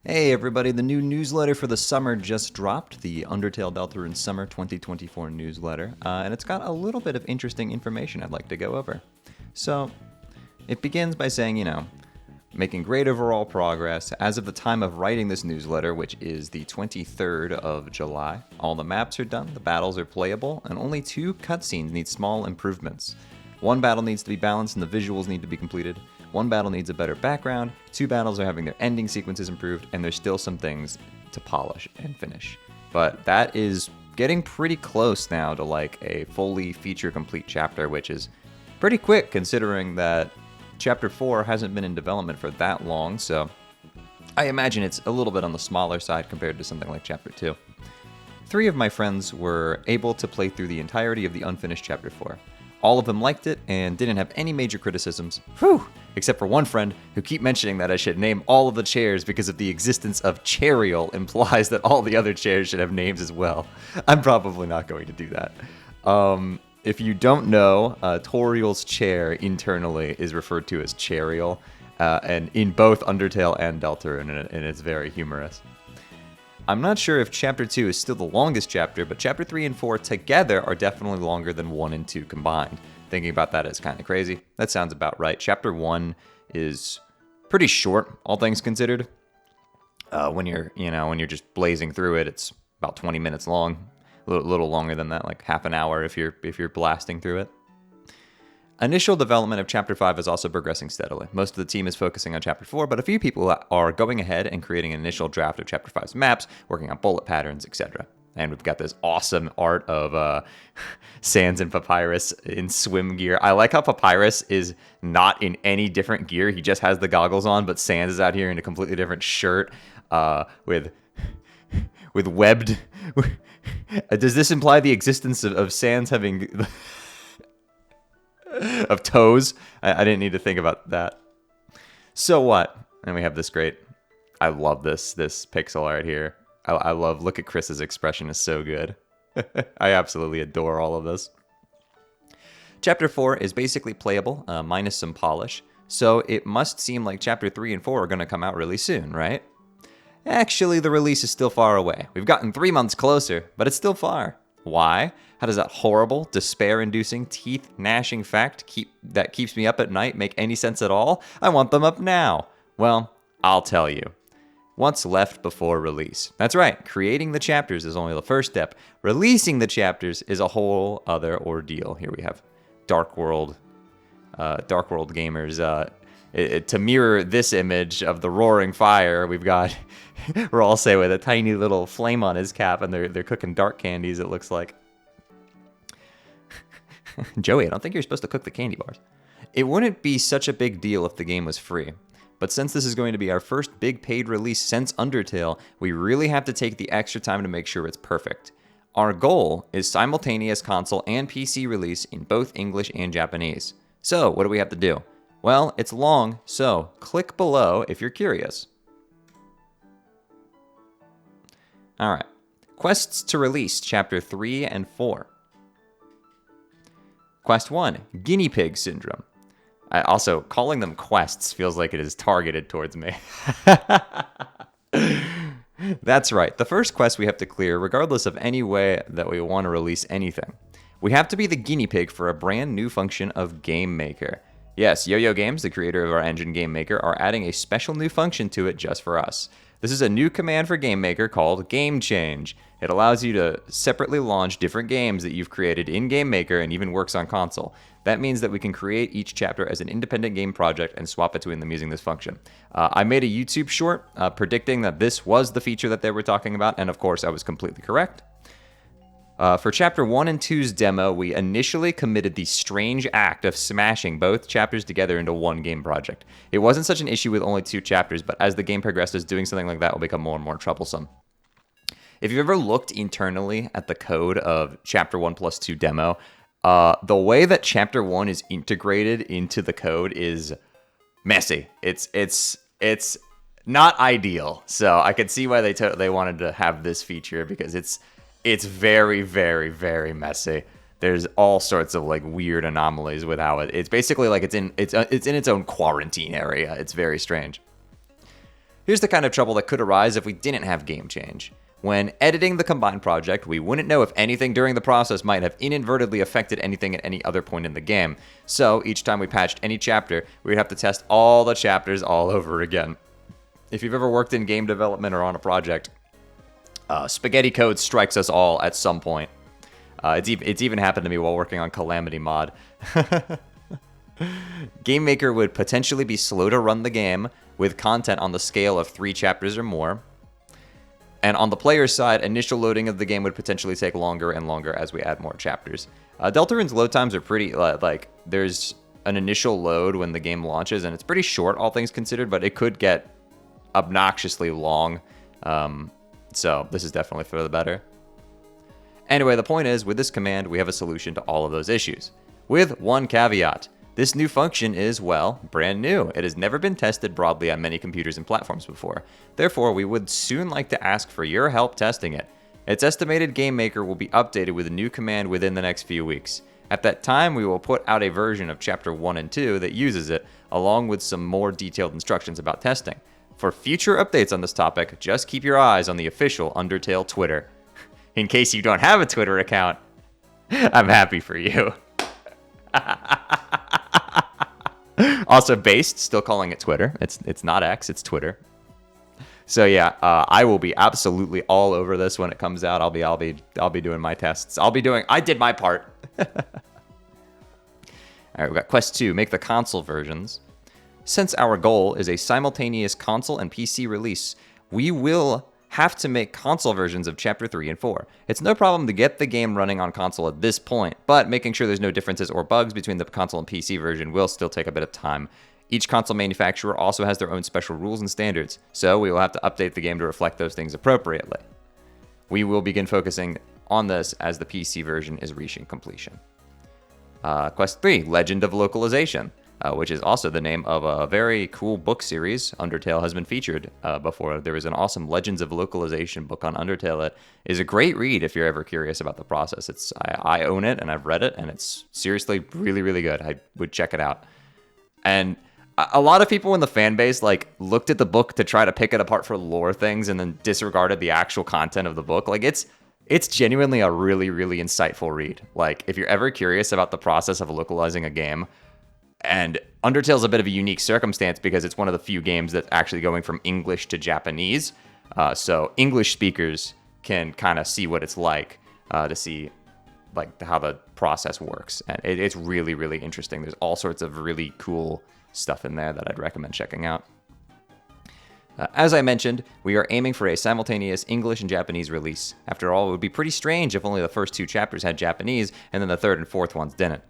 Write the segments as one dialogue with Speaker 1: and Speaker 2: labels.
Speaker 1: Hey everybody, the new newsletter for the summer just dropped, the Undertale Deltarune Summer 2024 newsletter, and it's got a little bit of interesting information I'd like to go over. So, it begins by saying, making great overall progress. As of the time of writing this newsletter, which is the 23rd of July, all the maps are done, the battles are playable, and only 2 cutscenes need small improvements. 1 battle needs to be balanced and the visuals need to be completed. 1 battle needs a better background, 2 battles are having their ending sequences improved, and there's still some things to polish and finish. But that is getting pretty close now to like a fully feature-complete chapter, which is pretty quick considering that Chapter 4 hasn't been in development for that long, so I imagine it's a little bit on the smaller side compared to something like Chapter 2. 3 of my friends were able to play through the entirety of the unfinished Chapter 4. All of them liked it and didn't have any major criticisms. Whew! Except for one friend who keep mentioning that I should name all of the chairs because of the existence of Chairiel implies that all the other chairs should have names as well. I'm probably not going to do that. If you don't know, Toriel's chair internally is referred to as Chairiel, and in both Undertale and Deltarune, and it's very humorous. I'm not sure if Chapter 2 is still the longest chapter, but Chapter 3 and 4 together are definitely longer than 1 and 2 combined. Thinking about that is kind of crazy. That sounds about right. Chapter 1 is pretty short, all things considered. When you're just blazing through it, it's about 20 minutes long. A little longer than that, like half an hour if you're blasting through it. Initial development of Chapter 5 is also progressing steadily. Most of the team is focusing on Chapter 4, but a few people are going ahead and creating an initial draft of Chapter 5's maps, working on bullet patterns, etc. And we've got this awesome art of Sans and Papyrus in swim gear. I like how Papyrus is not in any different gear. He just has the goggles on, but Sans is out here in a completely different shirt with webbed... Does this imply the existence of Sans having... of toes? I didn't need to think about that. So what? And we have this great... I love this pixel art here. I love... Look at Chris's expression is so good. I absolutely adore all of this. Chapter 4 is basically playable, minus some polish. So it must seem like Chapter 3 and 4 are going to come out really soon, right? Actually, the release is still far away. We've gotten 3 months closer, but it's still far. Why? How does that horrible, despair-inducing, teeth-gnashing fact that keeps me up at night make any sense at all? I want them up now. Well, I'll tell you. What's left before release? That's right, creating the chapters is only the first step. Releasing the chapters is a whole other ordeal. Here we have Dark World gamers. To mirror this image of the roaring fire, we've got Ralsei with a tiny little flame on his cap, and they're cooking dark candies, it looks like. Joey, I don't think you're supposed to cook the candy bars. It wouldn't be such a big deal if the game was free. But since this is going to be our first big paid release since Undertale, we really have to take the extra time to make sure it's perfect. Our goal is simultaneous console and PC release in both English and Japanese. So, what do we have to do? Well, it's long, so click below if you're curious. Alright. Quests to release, Chapter 3 and 4. Quest 1, Guinea Pig Syndrome. Also, calling them quests feels like it is targeted towards me. That's right. The first quest we have to clear, regardless of any way that we want to release anything. We have to be the guinea pig for a brand new function of Game Maker. Yes, Yo-Yo Games, the creator of our engine Game Maker, are adding a special new function to it just for us. This is a new command for Game Maker called Game Change. It allows you to separately launch different games that you've created in Game Maker and even works on console. That means that we can create each chapter as an independent game project and swap between them using this function. I made a YouTube short predicting that this was the feature that they were talking about, and of course I was completely correct. For Chapter 1 and 2's demo, we initially committed the strange act of smashing both chapters together into one game project. It wasn't such an issue with only 2 chapters, but as the game progresses, doing something like that will become more and more troublesome. If you've ever looked internally at the code of Chapter 1 plus 2 demo, the way that Chapter 1 is integrated into the code is messy. It's not ideal. So I could see why they wanted to have this feature, because it's very, very, very messy. There's all sorts of like weird anomalies with how it's basically like it's in its own quarantine area. It's very strange. Here's the kind of trouble that could arise if we didn't have game change. When editing the combined project, we wouldn't know if anything during the process might have inadvertently affected anything at any other point in the game. So each time we patched any chapter, we'd have to test all the chapters all over again. If you've ever worked in game development or on a project, spaghetti code strikes us all at some point. It's even happened to me while working on Calamity Mod. Game Maker would potentially be slow to run the game with content on the scale of 3 chapters or more. And on the player's side, initial loading of the game would potentially take longer and longer as we add more chapters. Deltarune's load times are pretty, there's an initial load when the game launches, and it's pretty short, all things considered, but it could get obnoxiously long. So this is definitely for the better. Anyway, the point is, with this command, we have a solution to all of those issues. With one caveat. This new function is, well, brand new. It has never been tested broadly on many computers and platforms before. Therefore, we would soon like to ask for your help testing it. Its estimated Game Maker will be updated with a new command within the next few weeks. At that time, we will put out a version of Chapter 1 and 2 that uses it, along with some more detailed instructions about testing. For future updates on this topic, just keep your eyes on the official Undertale Twitter. In case you don't have a Twitter account, I'm happy for you. Also, Based, still calling it Twitter. It's not X, it's Twitter. So yeah, I will be absolutely all over this when it comes out. I'll be doing my tests. I did my part. All right, we got Quest 2, make the console versions. Since our goal is a simultaneous console and PC release, we will have to make console versions of Chapter 3 and 4. It's no problem to get the game running on console at this point, but making sure there's no differences or bugs between the console and PC version will still take a bit of time. Each console manufacturer also has their own special rules and standards, so we will have to update the game to reflect those things appropriately. We will begin focusing on this as the PC version is reaching completion. Quest 3, Legend of Localization. Which is also the name of a very cool book series. Undertale has been featured before. There was an awesome Legends of Localization book on Undertale that is a great read if you're ever curious about the process. I own it and I've read it, and it's seriously really, really good. I would check it out. And a lot of people in the fan base looked at the book to try to pick it apart for lore things and then disregarded the actual content of the book. It's genuinely a really, really insightful read. If you're ever curious about the process of localizing a game, and Undertale's a bit of a unique circumstance because it's one of the few games that's actually going from English to Japanese. So English speakers can kind of see what it's like to see how the process works. And it's really, really interesting. There's all sorts of really cool stuff in there that I'd recommend checking out. As I mentioned, we are aiming for a simultaneous English and Japanese release. After all, it would be pretty strange if only the first 2 chapters had Japanese and then the 3rd and 4th ones didn't.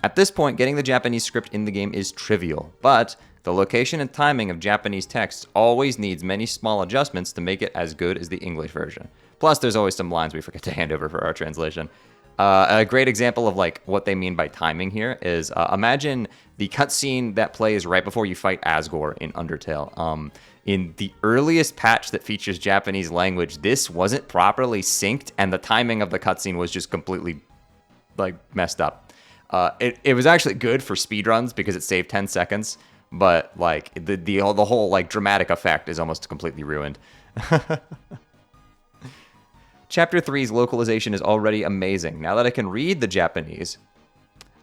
Speaker 1: At this point, getting the Japanese script in the game is trivial, but the location and timing of Japanese text always needs many small adjustments to make it as good as the English version. Plus, there's always some lines we forget to hand over for our translation. A great example of what they mean by timing here is imagine the cutscene that plays right before you fight Asgore in Undertale. In the earliest patch that features Japanese language, this wasn't properly synced, and the timing of the cutscene was just completely messed up. It was actually good for speedruns because it saved 10 seconds, but the whole dramatic effect is almost completely ruined. Chapter 3's localization is already amazing. Now that I can read the Japanese,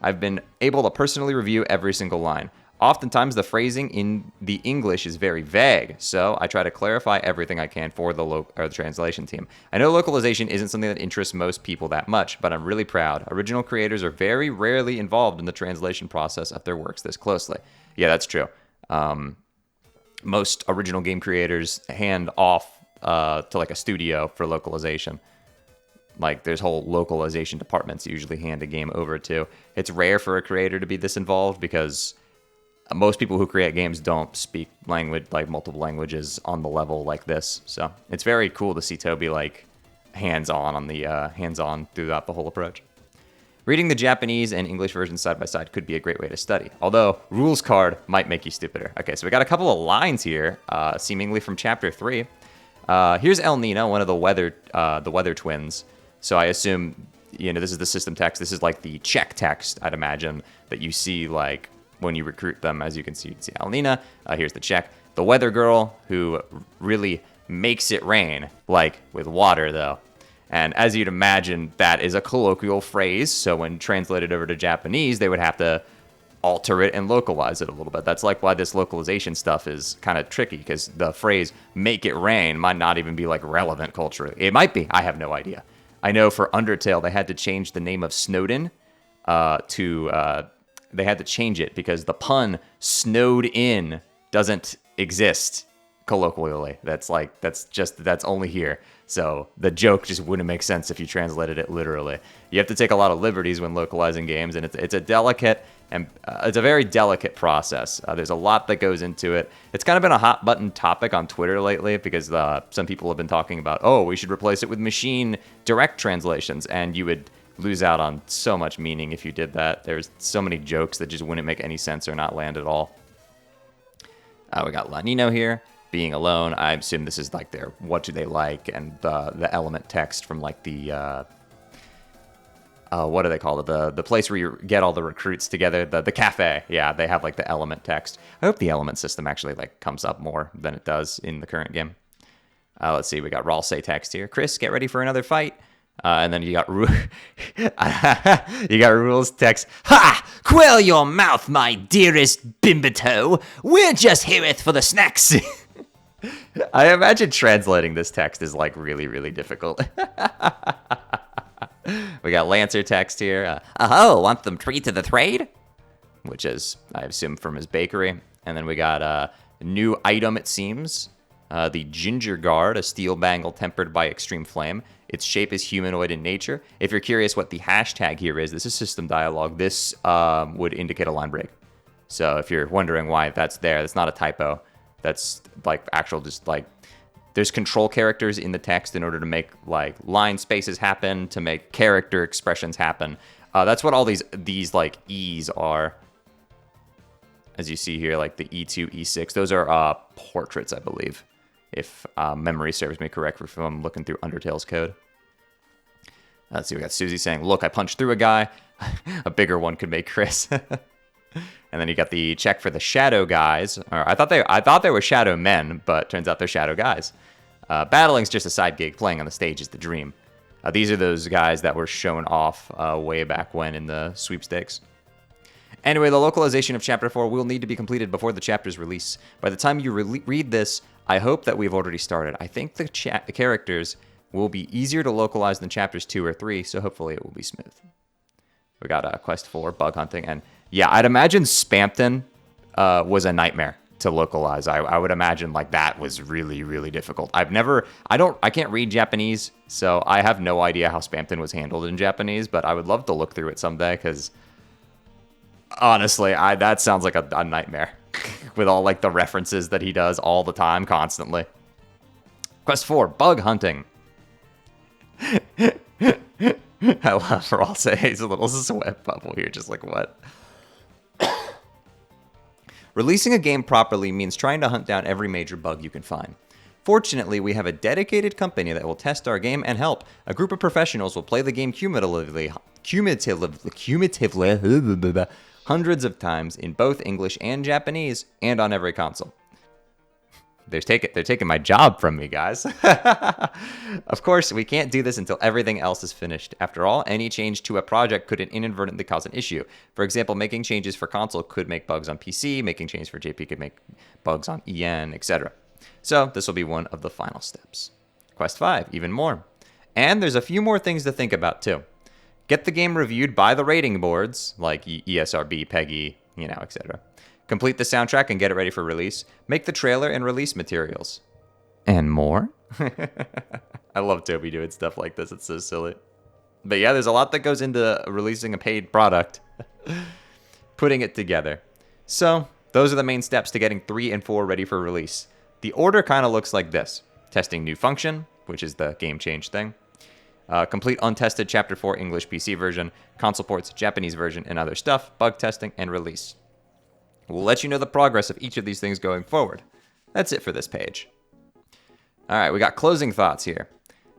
Speaker 1: I've been able to personally review every single line. Oftentimes, the phrasing in the English is very vague, so I try to clarify everything I can for the translation team. I know localization isn't something that interests most people that much, but I'm really proud. Original creators are very rarely involved in the translation process of their works this closely. Yeah, that's true. Most original game creators hand off to a studio for localization. There's whole localization departments you usually hand a game over to. It's rare for a creator to be this involved because most people who create games don't speak multiple languages on the level like this. So it's very cool to see Toby hands-on throughout the whole approach. Reading the Japanese and English versions side by side could be a great way to study, although rules card might make you stupider. Okay, so we got a couple of lines here, seemingly from Chapter 3. Here's El Nino, one of the weather twins. So I assume, this is the system text. This is the check text, I'd imagine, that you see when you recruit them. As you can see El Nina. Here's the check. the weather girl who really makes it rain, like with water though. And as you'd imagine, that is a colloquial phrase, so when translated over to Japanese, they would have to alter it and localize it a little bit. That's like why this localization stuff is kind of tricky, because the phrase make it rain might not even be like relevant culturally. It might be. I have no idea. I know for Undertale, they had to change the name of Snowden they had to change it because the pun snowed in doesn't exist colloquially. That's only here. So the joke just wouldn't make sense if you translated it literally. You have to take a lot of liberties when localizing games, and it's a very delicate process. There's a lot that goes into it. It's kind of been a hot button topic on Twitter lately because some people have been talking about, we should replace it with machine direct translations, and you would lose out on so much meaning if you did that. There's so many jokes that just wouldn't make any sense or not land at all. We got La Nino here. Being alone, I assume this is like their what do they like, and the element text from like the what do they call it, the place where you get all the recruits together, the cafe. Yeah, they have like the element text. I hope the element system actually like comes up more than it does in the current game. Let's see, we got Ralsei text here. Chris, get ready for another fight. And then you got rules text. Ha! Quell your mouth, my dearest Bimbito. We're just hereth for the snacks. I imagine translating this text is like really, really difficult. We got Lancer text here. Want them treat to the trade? Which is, I assume, from his bakery. And then we got a new item, it seems. The Ginger Guard, a steel bangle tempered by extreme flame. Its shape is humanoid in nature. If you're curious what the hashtag here is, this is system dialogue. This would indicate a line break. So if you're wondering why that's there, that's not a typo. That's like actual, just like, there's control characters in the text in order to make like line spaces happen, to make character expressions happen. That's what all these like E's are. As you see here, like the E2, E6, those are portraits, I believe, if memory serves me correct, if I'm looking through Undertale's code. Let's see, we got Susie saying, look, I punched through a guy. A bigger one could make Chris. And then you got the check for the shadow guys. Or I thought they were shadow men, but turns out they're shadow guys. Battling's just a side gig. Playing on the stage is the dream. These are those guys that were shown off way back when in the sweepstakes. Anyway, the localization of Chapter 4 will need to be completed before the chapter's release. By the time you read this, I hope that we've already started. I think the characters will be easier to localize than Chapters 2 or 3, so hopefully it will be smooth. We got Quest 4, bug hunting, and yeah, I'd imagine Spampton was a nightmare to localize. I would imagine like that was really, really difficult. I can't read Japanese, so I have no idea how Spampton was handled in Japanese, but I would love to look through it someday, because honestly, that sounds like a nightmare with all like the references that he does all the time, constantly. Quest 4, bug hunting. I love Ralsei's little sweat bubble here, just like what? Releasing a game properly means trying to hunt down every major bug you can find. Fortunately, we have a dedicated company that will test our game and help. A group of professionals will play the game cumulatively hundreds of times in both English and Japanese, and on every console. They're taking my job from me, guys. Of course, we can't do this until everything else is finished. After all, any change to a project could inadvertently cause an issue. For example, making changes for console could make bugs on PC, making changes for JP could make bugs on EN, etc. So this will be one of the final steps. Quest 5, even more. And there's a few more things to think about too. Get the game reviewed by the rating boards, like ESRB, PEGI, etc. Complete the soundtrack and get it ready for release. Make the trailer and release materials. And more. I love Toby doing stuff like this. It's so silly. But yeah, there's a lot that goes into releasing a paid product. Putting it together. So, those are the main steps to getting 3 and 4 ready for release. The order kind of looks like this. Testing new function, which is the game change thing. Complete untested Chapter 4 English PC version. Console ports, Japanese version, and other stuff. Bug testing, and release. We'll let you know the progress of each of these things going forward. That's it for this page. All right, we got closing thoughts here.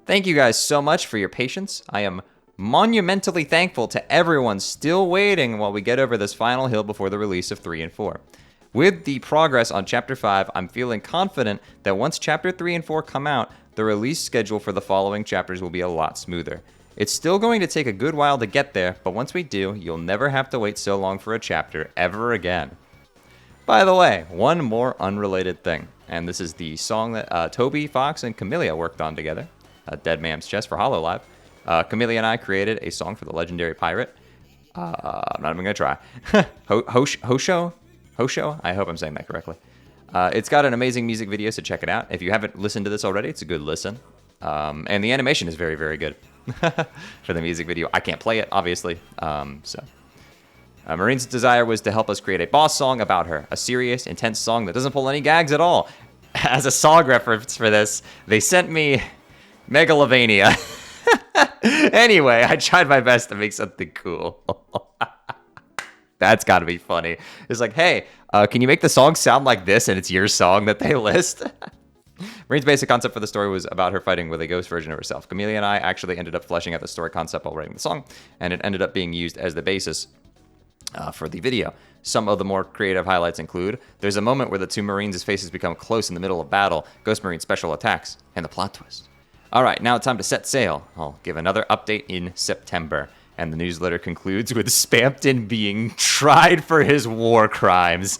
Speaker 1: Thank you guys so much for your patience. I am monumentally thankful to everyone still waiting while we get over this final hill before the release of 3 and 4. With the progress on Chapter 5, I'm feeling confident that once Chapter 3 and 4 come out, the release schedule for the following chapters will be a lot smoother. It's still going to take a good while to get there, but once we do, you'll never have to wait so long for a chapter ever again. By the way, one more unrelated thing, and this is the song that Toby, Fox, and Camellia worked on together, Dead Man's Chest for HoloLive. Camellia and I created a song for the legendary pirate. I'm not even going to try. Hosho? I hope I'm saying that correctly. It's got an amazing music video, so check it out. If you haven't listened to this already, it's a good listen. And the animation is very, very good for the music video. I can't play it, obviously. Marine's desire was to help us create a boss song about her, a serious, intense song that doesn't pull any gags at all. As a song reference for this, they sent me Megalovania. Anyway, I tried my best to make something cool. That's got to be funny. It's like, hey, can you make the song sound like this? And it's your song that they list. Marine's basic concept for the story was about her fighting with a ghost version of herself. Camellia and I actually ended up fleshing out the story concept while writing the song, and it ended up being used as the basis for the video. Some of the more creative highlights include, there's a moment where the two Marines' faces become close in the middle of battle, Ghost Marine special attacks, and the plot twist. Alright, now it's time to set sail. I'll give another update in September. And the newsletter concludes with Spampton being tried for his war crimes.